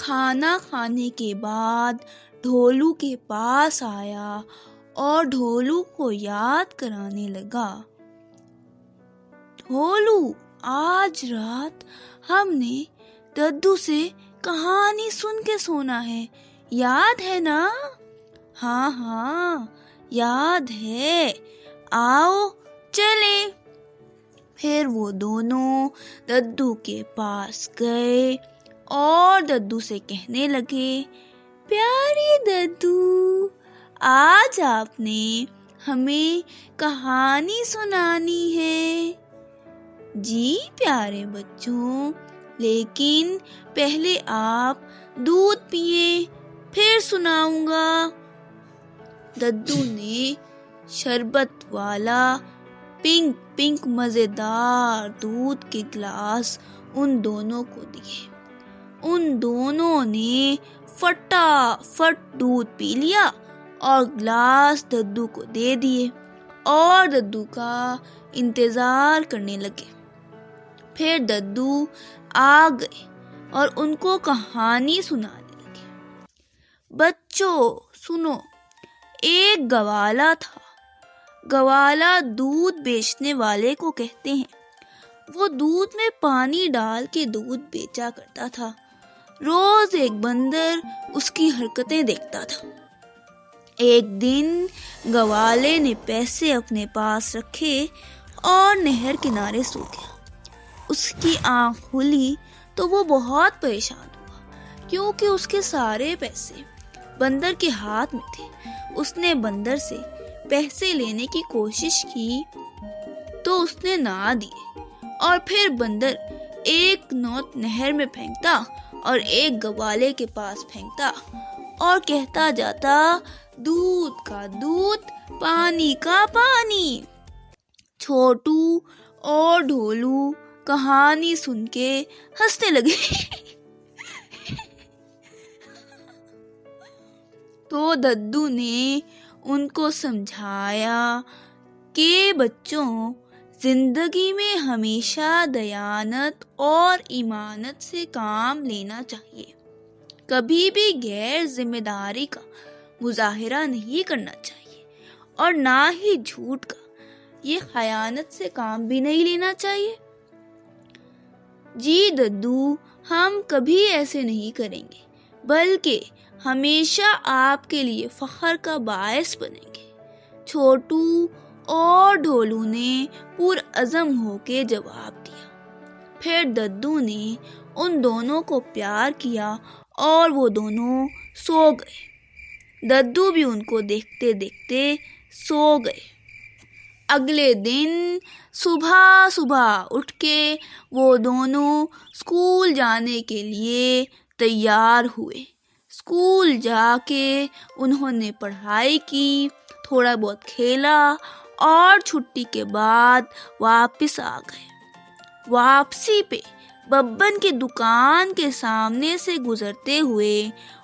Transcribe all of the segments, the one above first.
کھانا کھانے کے بعد ڈھولو کے پاس آیا اور ڈھولو کو یاد کرانے لگا، ڈھولو، آج رات ہم نے ددو سے کہانی سن کے سونا ہے، یاد ہے نا؟ ہاں ہاں یاد ہے، آؤ چلیں۔ پھر وہ دونوں ددو کے پاس گئے اور ددو سے کہنے لگے، پیارے ددو، آج آپ نے ہمیں کہانی سنانی ہے۔ جی پیارے بچوں، لیکن پہلے آپ دودھ پئیں، پھر سناؤں گا۔ ددو نے شربت والا پنک مزیدار دودھ کے گلاس ان دونوں کو دیے۔ ان دونوں نے فٹافٹ دودھ پی لیا اور گلاس ددو کو دے دیے اور ددو کا انتظار کرنے لگے۔ پھر ددو آ گئے اور ان کو کہانی سنانے لگے۔ بچوں سنو، ایک گوالا تھا۔ گوالا دودھ بیچنے والے کو کہتے ہیں۔ وہ دودھ میں پانی ڈال کے دودھ بیچا کرتا تھا۔ روز ایک بندر اس کی حرکتیں دیکھتا تھا۔ ایک دن گوالے نے پیسے اپنے پاس رکھے اور نہر کنارے سو گیا۔ اس کی آنکھ کھلی تو وہ بہت پریشان ہوا، کیونکہ اس کے سارے پیسے بندر کے ہاتھ میں تھے۔ اس نے بندر سے پیسے لینے کی کوشش کی تو اس نے نہ دیے، اور پھر بندر ایک نوٹ نہر میں پھینکتا اور ایک گوالے کے پاس پھینکتا اور کہتا جاتا، دودھ کا دودھ، پانی کا پانی۔ چھوٹو اور ڈھولو کہانی سن کے ہنسنے لگے۔ تو ددو نے ان کو سمجھایا کہ بچوں، زندگی میں ہمیشہ دیانت اور ایمانت سے کام لینا چاہیے۔ کبھی بھی غیر ذمہ داری کا مظاہرہ نہیں کرنا چاہیے، اور نہ ہی جھوٹ کا، یہ خیانت سے کام بھی نہیں لینا چاہیے۔ جی ددو، ہم کبھی ایسے نہیں کریں گے، بلکہ ہمیشہ آپ کے لیے فخر کا باعث بنیں گے۔ چھوٹو اور ڈھولو نے پرعزم ہو کے جواب دیا۔ پھر ددو نے ان دونوں کو پیار کیا اور وہ دونوں سو گئے۔ ددو بھی ان کو دیکھتے دیکھتے سو گئے۔ اگلے دن صبح اٹھ کے وہ دونوں اسکول جانے کے لیے تیار ہوئے۔ اسکول جا کے انہوں نے پڑھائی کی، تھوڑا بہت کھیلا اور چھٹی کے بعد واپس آ گئے۔ واپسی پہ ببن کی دکان کے سامنے سے گزرتے ہوئے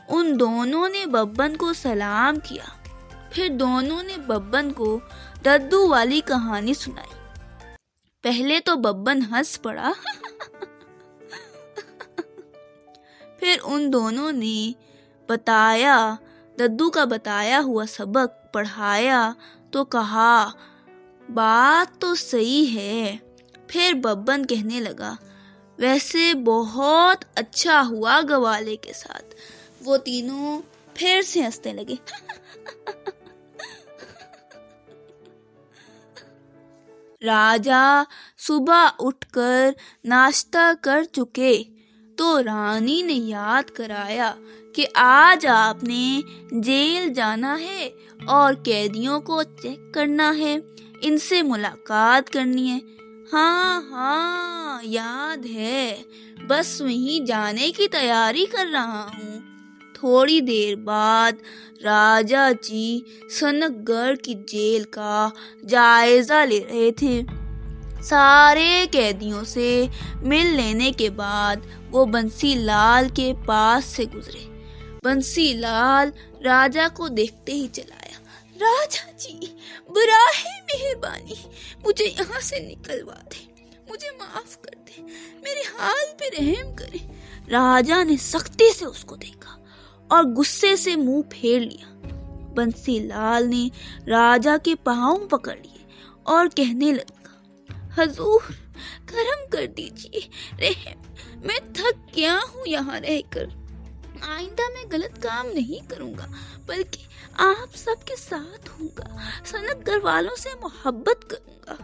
ان دونوں نے ببن کو سلام کیا۔ پھر دونوں نے ببن کو ددو والی کہانی سنائی۔ پہلے تو ببن ہنس پڑا، پھر ان دونوں نے ددو کا بتایا ہوا سبق پڑھایا تو کہا، بات تو صحیح ہے۔ پھر ببن کہنے لگا، ویسے بہت اچھا ہوا گوالے کے ساتھ۔ وہ تینوں پھر سے ہنسنے لگے۔ راجا صبح اٹھ کر ناشتہ کر چکے تو رانی نے یاد کرایا کہ آج آپ نے جیل جانا ہے اور قیدیوں کو چیک کرنا ہے، ان سے ملاقات کرنی ہے۔ ہاں یاد ہے، بس وہیں جانے کی تیاری کر رہا ہوں۔ تھوڑی دیر بعد راجا جی سنک گڑھ کی جیل کا جائزہ لے رہے تھے۔ سارے قیدیوں سے مل لینے کے بعد وہ بنسی لال کے پاس سے گزرے۔ بنسی لال راجا کو دیکھتے ہی چلا آیا۔ راجا جی، براہ مہربانی مجھے یہاں سے نکلوا دیں، مجھے معاف کر دیں، میرے حال پہ رحم کریں۔ راجا نے سختی سے اس کو دیکھا اور غصے سے منہ پھیر لیا۔ بنسی لال نے راجا کے پاؤں پکڑ لیے اور کہنے لگا، حضور کرم کر دیجیے، رحم، میں تھک گیا ہوں یہاں رہ کر، آئندہ میں غلط کام نہیں کروں گا بلکہ آپ سب کے ساتھ ہوں گا، سنت گھر والوں سے محبت کروں گا۔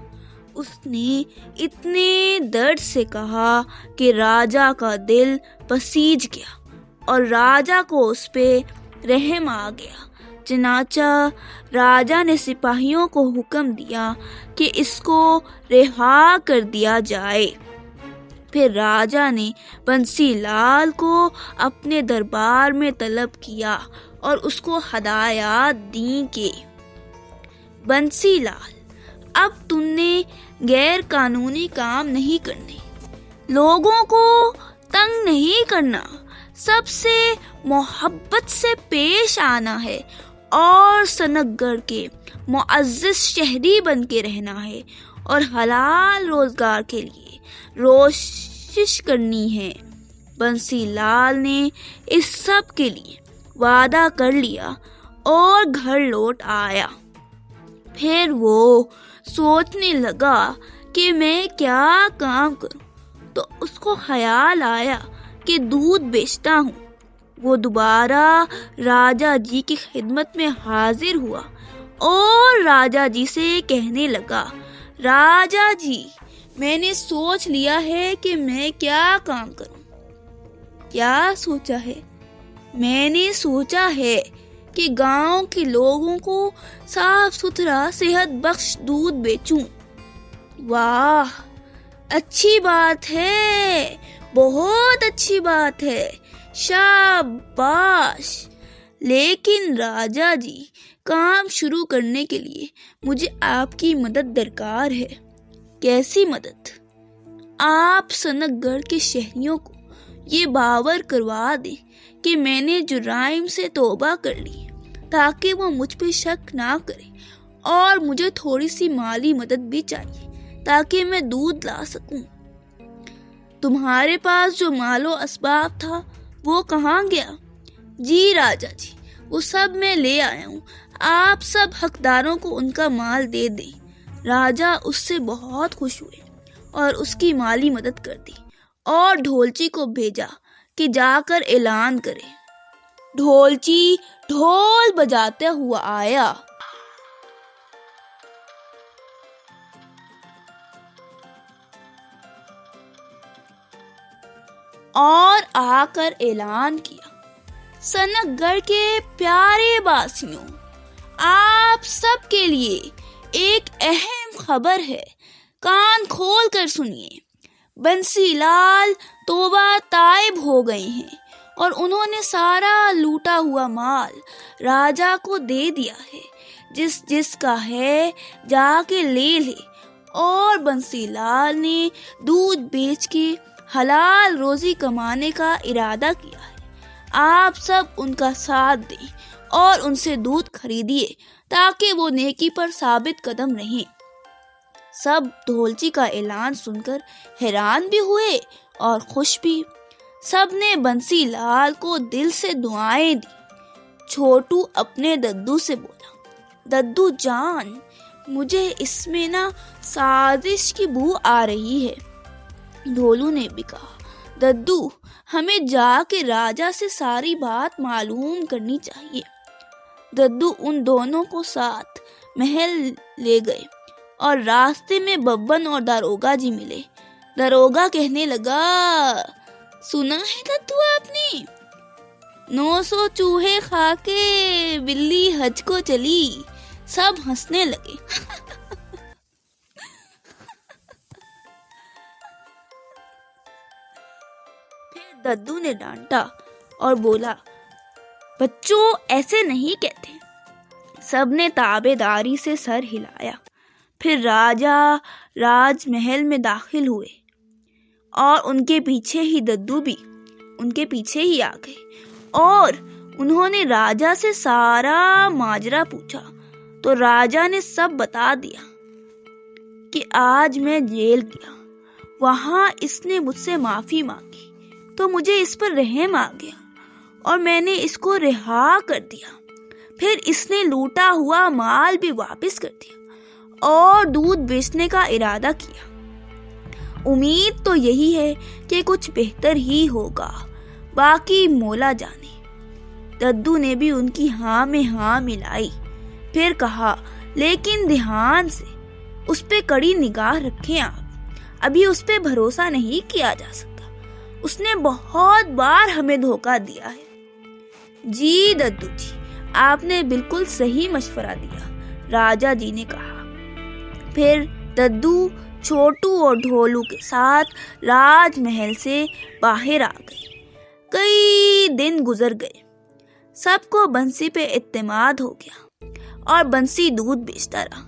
اس نے اتنے درد سے کہا کہ راجا کا دل پسیج گیا اور راجا کو اس پہ رحم آ گیا۔ چنانچہ راجا نے سپاہیوں کو حکم دیا کہ اس کو رہا کر دیا جائے۔ پھر راجا نے بنسی لال کو اپنے دربار میں طلب کیا اور اس کو ہدایات دیں کہ بنسی لال، اب تم نے غیر قانونی کام نہیں کرنے، لوگوں کو تنگ نہیں کرنا، سب سے محبت سے پیش آنا ہے اور سنت گڑھ کے معزز شہری بن کے رہنا ہے اور حلال روزگار کے لیے کوشش کرنی ہے۔ بنسی لال نے اس سب کے لیے وعدہ کر لیا اور گھر لوٹ آیا۔ پھر وہ سوچنے لگا کہ میں کیا کام کروں، تو اس کو خیال آیا کہ دودھ بیچتا ہوں۔ وہ دوبارہ راجا جی کی خدمت میں حاضر ہوا اور راجا جی سے کہنے لگا، راجا جی، میں نے سوچ لیا ہے کہ میں کیا کام کروں۔ کیا سوچا ہے؟ میں نے سوچا ہے کہ گاؤں کے لوگوں کو صاف ستھرا صحت بخش دودھ بیچوں۔ واہ، اچھی بات ہے، بہت اچھی بات ہے، شاباش۔ لیکن راجا جی، کام شروع کرنے کے لیے مجھے آپ کی مدد درکار ہے۔ کیسی مدد؟ آپ سنت گڑھ کے شہریوں کو یہ باور کروا دیں کہ میں نے جرائم سے توبہ کر لی ہے، تاکہ وہ مجھ پہ شک نہ کریں، اور مجھے تھوڑی سی مالی مدد بھی چاہیے تاکہ میں دودھ لا سکوں۔ تمہارے پاس جو مال و اسباب تھا وہ کہاں گیا؟ جی راجا جی، وہ سب میں لے آیا ہوں، آپ سب حقداروں کو ان کا مال دے دیں۔ راجا اس سے بہت خوش ہوئے اور اس کی مالی مدد کر دی اور ڈھولچی کو بھیجا کہ جا کر اعلان کرے۔ ڈھولچی ڈھول بجاتے ہوا آیا اور آ کر اعلان کیا، سنت گڑھ کے پیارے باسیوں، آپ سب کے لیے ایک اہم خبر ہے، کان کھول کر سنیے۔ بنسی لال توبہ تائب ہو گئے ہیں اور انہوں نے سارا لوٹا ہوا مال راجا کو دے دیا ہے۔ جس جس کا ہے جا کے لے لے۔ اور بنسی لال نے دودھ بیچ کے حلال روزی کمانے کا ارادہ کیا ہے۔ آپ سب ان کا ساتھ دیں اور ان سے دودھ خریدیے تاکہ وہ نیکی پر ثابت قدم رہیں۔ سب ڈھولچی کا اعلان سن کر حیران بھی ہوئے اور خوش بھی۔ سب نے بنسی لال کو دل سے دعائیں دی۔ چھوٹو اپنے ددو سے بولا، ددو جان، مجھے اس میں سازش کی بو آ رہی ہے۔ ڈھولو نے بھی کہا، ددو، ہمیں جا کے راجا سے ساری بات معلوم کرنی چاہیے۔ ددو ان دونوں کو ساتھ محل لے گئے اور راستے میں ببن اور داروگا جی ملے۔ داروگا کہنے لگا، سنا ہے ددو آپ نے، 900 چوہے کھا کے بلی حج کو چلی۔ سب ہنسنے لگے۔ پھر ددو نے ڈانٹا اور بولا، بچوں ایسے نہیں کہتے۔ سب نے تابع داری سے سر ہلایا۔ پھر راجا راج محل میں داخل ہوئے اور ان کے پیچھے ہی ددو بھی ان کے پیچھے ہی آ گئے، اور انہوں نے راجا سے سارا ماجرا پوچھا تو راجا نے سب بتا دیا کہ آج میں جیل گیا، وہاں اس نے مجھ سے معافی مانگی تو مجھے اس پر رحم آ گیا اور میں نے اس کو رہا کر دیا۔ پھر اس نے لوٹا ہوا مال بھی واپس کر دیا اور دودھ بیچنے کا ارادہ کیا۔ امید تو یہی ہے کہ کچھ بہتر ہی ہوگا، باقی مولا جانے۔ ددو نے بھی ان کی ہاں میں ہاں ملائی، پھر کہا، لیکن دھیان سے اس پہ کڑی نگاہ رکھیں آپ، ابھی اس پہ بھروسہ نہیں کیا جا سکتا، اس نے بہت بار ہمیں دھوکہ دیا ہے۔ جی ددو جی، آپ نے بالکل صحیح مشورہ دیا، راجا جی نے کہا۔ پھر ددو چھوٹو اور ڈھولو کے ساتھ راج محل سے باہر آ گئے۔ کئی دن گزر گئے، سب کو بنسی پہ اعتماد ہو گیا اور بنسی دودھ بیچتا رہا۔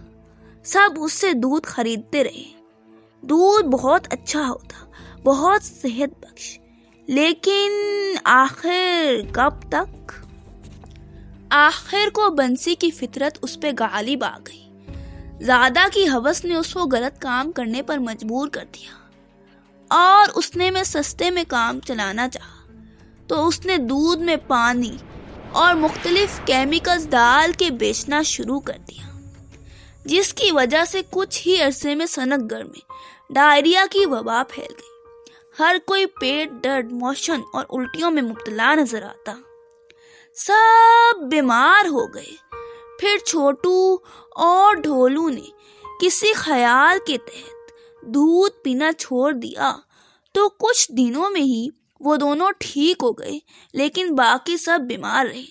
سب اس سے دودھ خریدتے رہے۔ دودھ بہت اچھا ہوتا، بہت صحت بخش، لیکن آخر کب تک؟ آخر کو بنسی کی فطرت اس پہ غالب آ گئی۔ زیادہ کی ہوس نے اس کو غلط کام کرنے پر مجبور کر دیا، اور اس نے سستے میں کام چلانا چاہا تو اس نے دودھ میں پانی اور مختلف کیمیکلز ڈال کے بیچنا شروع کر دیا، جس کی وجہ سے کچھ ہی عرصے میں سنک گھر میں ڈائریا کی وبا پھیل گئی۔ ہر کوئی پیٹ درد، موشن اور الٹیوں میں مبتلا نظر آتا، سب بیمار ہو گئے۔ پھر چھوٹو اور ڈھولو نے کسی خیال کے تحت دودھ پینا چھوڑ دیا تو کچھ دنوں میں ہی وہ دونوں ٹھیک ہو گئے، لیکن باقی سب بیمار رہے۔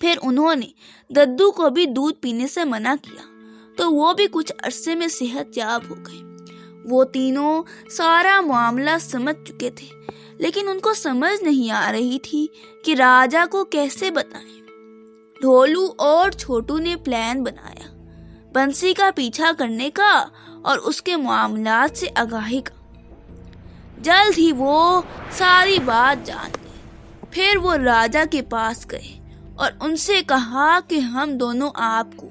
پھر انہوں نے ددو کو بھی دودھ پینے سے منع کیا تو وہ بھی کچھ عرصے میں صحت یاب ہو گئے۔ وہ تینوں سارا معاملہ سمجھ چکے تھے، لیکن ان کو سمجھ نہیں آ رہی تھی کہ راجا کو کیسے بتائیں۔ ڈھولو اور چھوٹو نے پلان بنایا، بنسی کا پیچھا کرنے کا اور اس کے معاملات سے آگاہی کا۔ جلد ہی وہ ساری بات جان گئے۔ پھر وہ راجا کے پاس گئے اور ان سے کہا کہ ہم دونوں آپ کو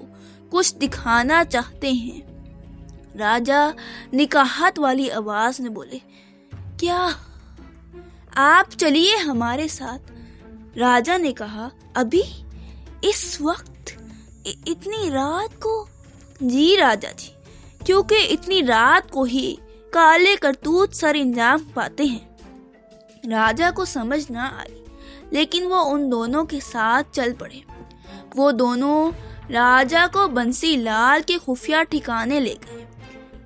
کچھ دکھانا چاہتے ہیں۔ راجا نکاحت والی آواز میں بولے، کیا؟ آپ چلیے ہمارے ساتھ۔ راجا نے کہا، ابھی اس وقت اتنی رات کو؟ جی راجا جی، کیونکہ اتنی رات کو ہی کالے کرتوت سر انجام پاتے ہیں۔ راجا کو سمجھ نہ آئی، لیکن وہ ان دونوں کے ساتھ چل پڑے۔ وہ دونوں راجا کو بنسی لال کے خفیہ ٹھکانے لے گئے،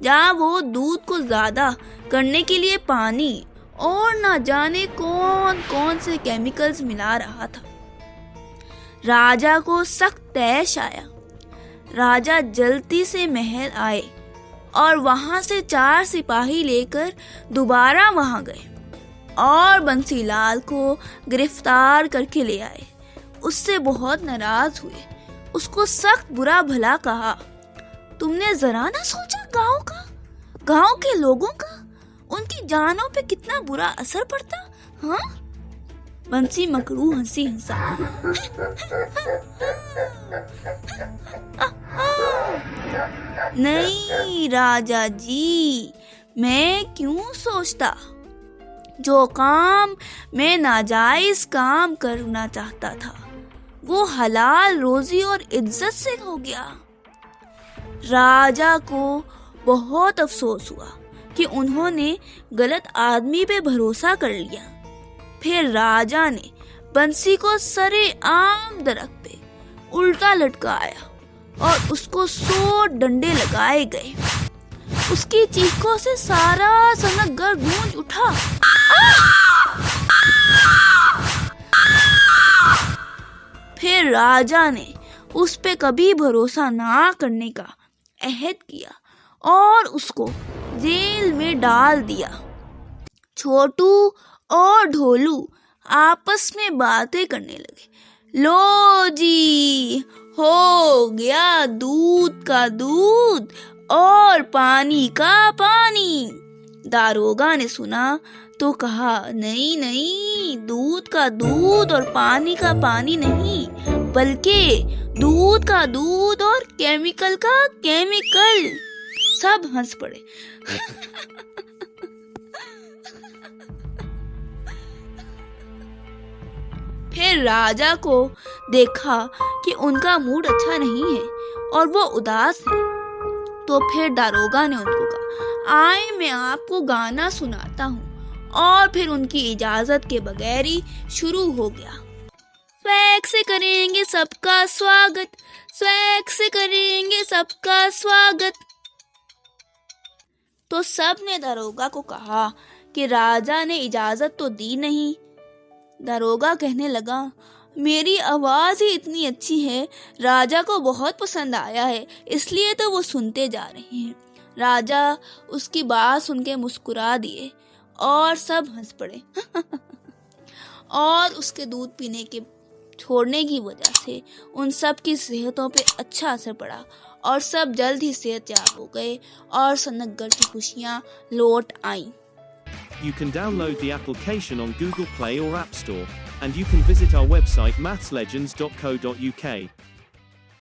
جہاں وہ دودھ کو زیادہ کرنے کے لیے پانی اور نہ جانے کون کون سے کیمیکلز ملا رہا تھا۔ راجا کو سخت طیش آیا۔ راجا جلدی سے محل آئے اور وہاں سے 4 سپاہی لے کر دوبارہ وہاں گئے اور بنسی لال کو گرفتار کر کے لے آئے۔ اس سے بہت ناراض ہوئے، اس کو سخت برا بھلا کہا، تم نے ذرا نہ سوچا گاؤں کے لوگوں کا، ان کی جانوں پہ کتنا برا اثر پڑتا؟ ہاں؟ بنسی مکروہ ہنسی ہنسا۔ نہیں راجا جی، میں کیوں سوچتا؟ جو کام میں ناجائز کام کرنا چاہتا تھا وہ حلال روزی اور عزت سے ہو گیا۔ راجا کو بہت افسوس ہوا کہ انہوں نے غلط آدمی پہ بھروسہ کر لیا۔ پھر راجا نے بنسی کو سرے عام درخت پہ الٹا لٹکایا اور اس کو 100 ڈنڈے لگائے گئے۔ اس کی چیخوں سے سارا سنک گھر گونج اٹھا۔ پھر راجا نے اس پہ کبھی بھروسہ نہ کرنے کا عہد کیا اور اس کو جیل میں ڈال دیا۔ چھوٹو اور ڈھولو آپس میں باتیں کرنے لگے، لو جی، ہو گیا دودھ کا دودھ اور پانی کا پانی۔ داروغہ نے سنا تو کہا، نہیں، دودھ کا دودھ اور پانی کا پانی نہیں، بلکہ دودھ کا دودھ اور کیمیکل کا کیمیکل۔ سب ہنس پڑے۔ پھر راجا کو دیکھا کہ ان کا موڈ اچھا نہیں ہے اور وہ اداس ہے، تو پھر داروغہ نے ان کو کہا آئیں میں آپ کو گانا سناتا ہوں، اور پھر ان کی اجازت کے بغیر ہی شروع ہو گیا۔ سویگ سے کریں گے سب کا سواگت، سویگ سے کریں گے سب کا سواگت۔ تو سب نے داروغہ کو کہا کہ راجا نے اجازت تو دی نہیں۔ داروغہ کہنے لگا میری آواز ہی اتنی اچھی ہے، راجا کو بہت پسند آیا ہے، اس لیے تو وہ سنتے جا رہے ہیں۔ راجا اس کی بات سن کے مسکرا دیے اور سب ہنس پڑے اور اس کے دودھ پینے کے چھوڑنے کی وجہ سے ان سب کی صحتوں پہ اچھا اثر پڑا اور سب جلد ہی صحت یاب ہو گئے اور سنت گڑھ کی خوشیاں لوٹ آئیں۔ You can download the application on Google Play or App Store, and you can visit our website mathslegends.co.uk.